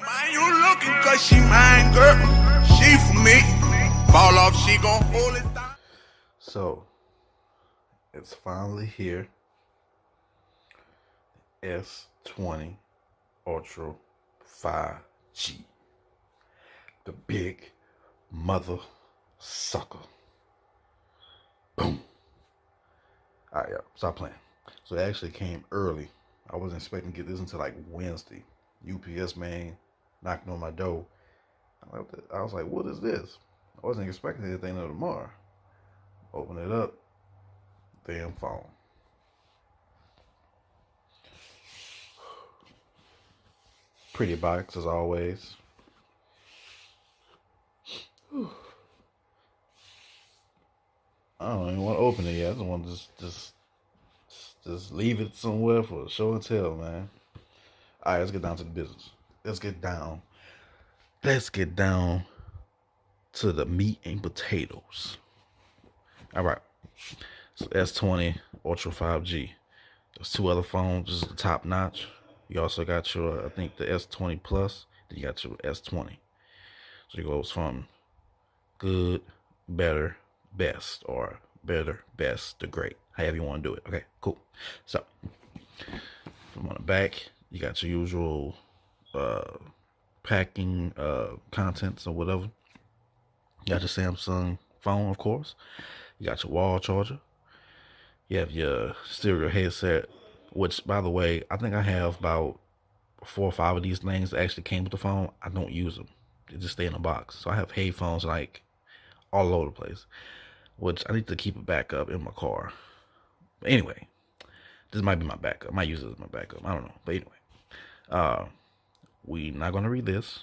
Man, you looking cause she mine, girl. She for me. Fall off, she gon' hold it down. So, it's finally here. S20 Ultra 5G. The big mother sucker. Boom. Alright, y'all, stop playing. So it actually came early. I wasn't expecting to get this until like Wednesday. UPS man knocking on my door. I was like, what is this? I wasn't expecting anything until tomorrow. Open it up. Damn phone. Pretty box as always. Whew. I don't even want to open it yet. I just want to just leave it somewhere for show and tell, man. All right, let's get down to the business. Let's get down to the meat and potatoes. All right. So S20 Ultra 5G. There's two other phones. This is the top notch. You also got your, I think, the S20 Plus. Then you got your S20. So it goes from good, better, best, or better, best to great. However you want to do it. Okay, cool. So from on the back, you got your usual packing contents or whatever. You got your Samsung phone, of course. You got your wall charger. You have your stereo headset, which, by the way, I think I have about 4 or 5 of these things that actually came with the phone. I don't use them. They just stay in the box. So I have headphones like all over the place, which I need to keep a backup in my car. But anyway, this might be my backup. I might use it as my backup. I don't know. But anyway, we not going to read this.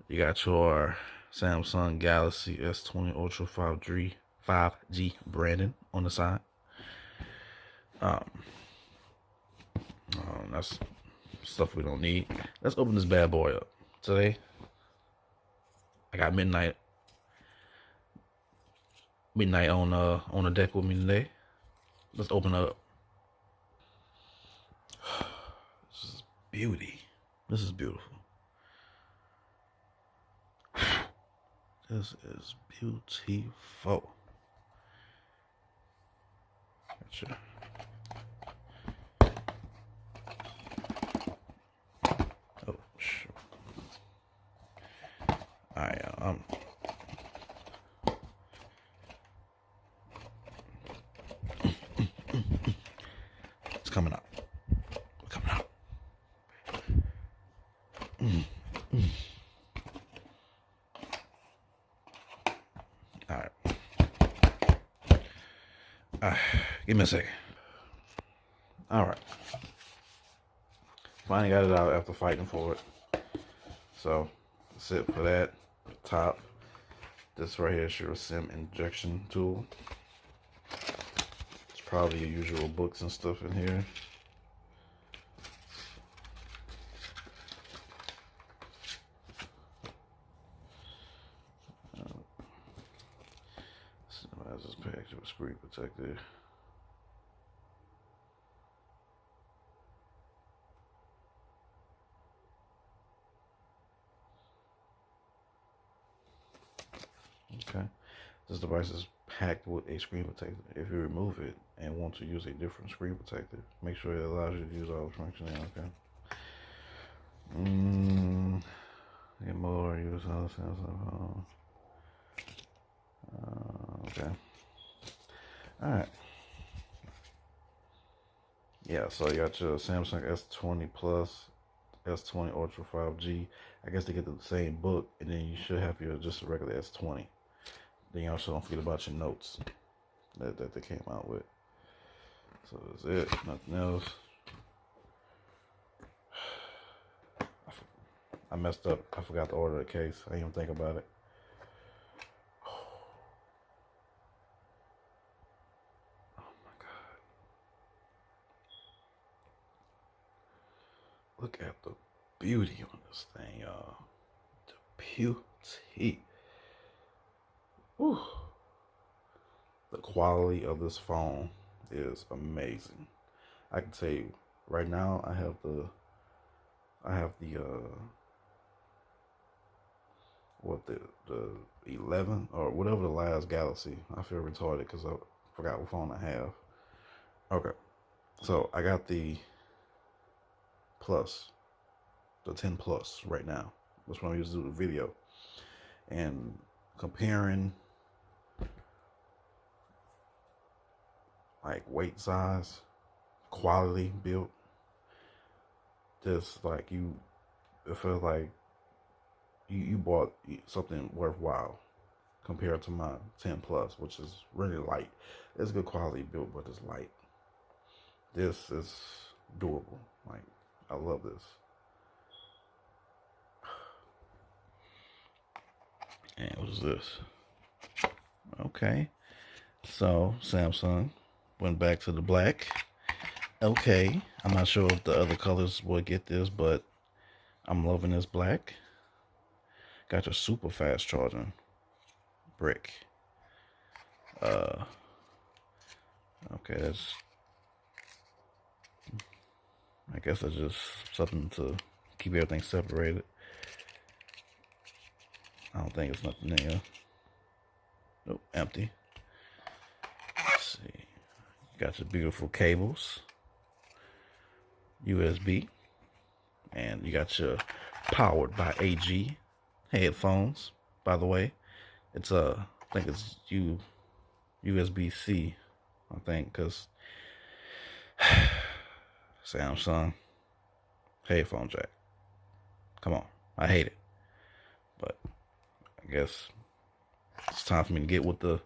You got your Samsung Galaxy S20 Ultra 5G branding on the side. That's stuff we don't need. Let's open this bad boy up. Today, I got midnight on the deck with me today. Let's open up. This is beauty. This is beautiful. This is beautiful. Gotcha. Oh, sure. Alright, it's coming up. Coming up. Alright. Give me a second. Alright. Finally got it out after fighting for it. So, that's it for that. Top. This right here is your SIM injection tool. It's probably your usual books and stuff in here. So I just packed with a screen protector. Okay, this device is packed with a screen protector. If you remove it and want to use a different screen protector, make sure it allows you to use all the functionality. Okay. Get more use all the Samsung. Okay. All right. Yeah. So you got your Samsung S20 Plus, S20 Ultra 5G. I guess they get the same book, and then you should have your just a regular S20. Then you also don't forget about your notes that they came out with. So that's it. Nothing else. I messed up. I forgot to order the case. I didn't even think about it. Oh my God. Look at the beauty on this thing, y'all. The beauty. Whew. The quality of this phone is amazing. I can tell you, Right now, I have the the 11 or whatever the last Galaxy. I feel retarded because I forgot what phone I have. Okay, so I got the Plus, the 10 Plus right now. That's what I'm using to do the video and comparing like weight, size, quality, build. Just like it feels like you bought something worthwhile compared to my 10 Plus, which is really light. It's good quality built, but it's light. This is durable. Like, I love this. And what is this? Okay. So, Samsung went back to the black. Okay. I'm not sure if the other colors will get this, but I'm loving this black. Got your super fast charging brick. Okay, I guess that's just something to keep everything separated. I don't think it's nothing there. Nope, empty. Let's see. You got your beautiful cables. USB. And you got your powered by AG headphones, by the way. It's I think it's USB-C, I think, because Samsung headphone jack. Come on, I hate it, but I guess it's time for me to get with the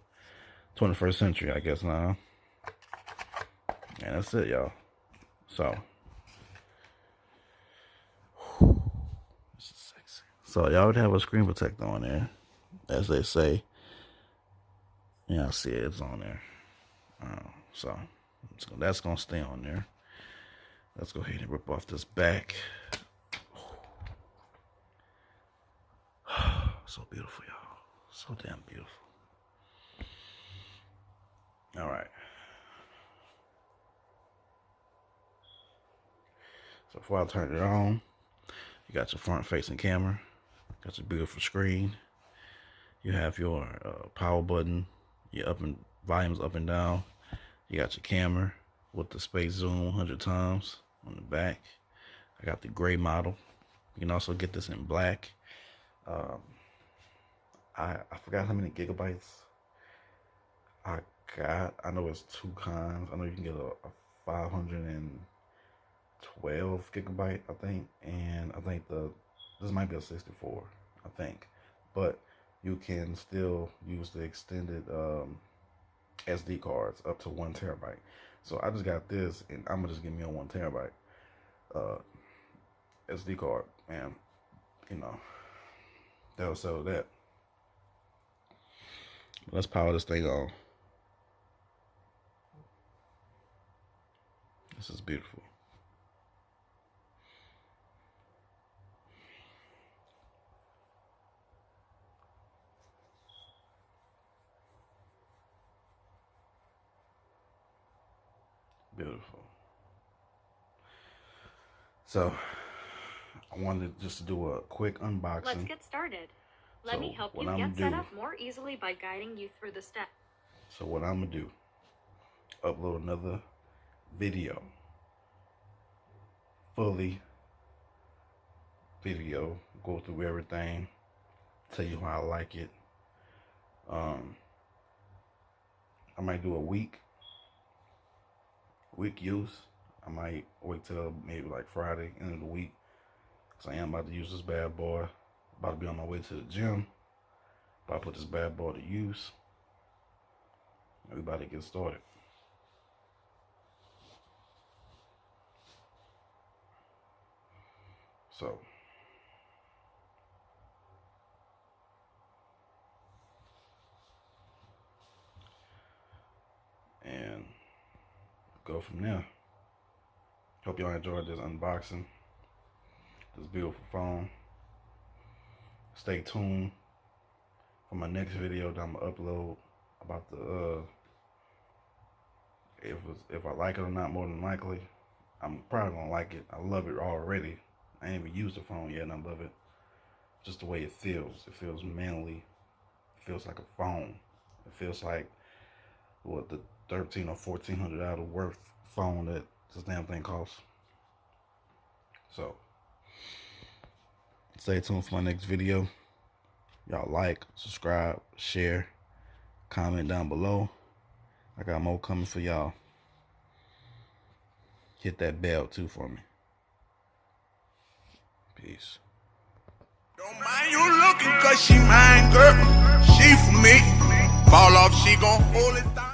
21st century, I guess now. And that's it, y'all. So, this is sexy. So y'all would have a screen protector on there, as they say. Yeah, I see it, it's on there. So that's gonna stay on there. Let's go ahead and rip off this back. So beautiful, y'all. So damn beautiful. All right. So before I turn it on, you got your front-facing camera. Got your beautiful screen. You have your power button. Your volumes up and down. You got your camera with the space zoom 100 times on the back. I got the gray model. You can also get this in black. I forgot how many gigabytes I got. I know it's two kinds. I know you can get a 512 gigabyte, I think, and I think this might be a 64, I think, but you can still use the extended SD cards up to 1 terabyte. So I just got this, and I'm gonna just give me a 1 terabyte SD card, and you know that'll settle that. Let's power this thing on. This is beautiful. Beautiful. So I wanted just to do a quick unboxing. Let's get started. Let me help you get set up more easily by guiding you through the steps. So what I'm gonna do, upload another video, fully video, go through everything, tell you how I like it. I might do a week use. I might wait till maybe like Friday, end of the week, because I am about to use this bad boy. About to be on my way to the gym. About to put this bad boy to use. We about to get started. So, and go from there. Hope y'all enjoyed this unboxing. This beautiful phone. Stay tuned for my next video that I'm gonna upload about the if I like it or not, more than likely. I'm probably gonna like it. I love it already. I ain't even used the phone yet, and I love it. Just the way it feels. It feels manly. It feels like a phone. It feels like what the $1,300 or $1,400 worth phone that this damn thing costs. So stay tuned for my next video. Y'all like, subscribe, share, comment down below. I got more coming for y'all. Hit that bell too for me. Peace. Don't mind you looking, cause she mine, girl. She for me. Fall off, she gon' hold it down.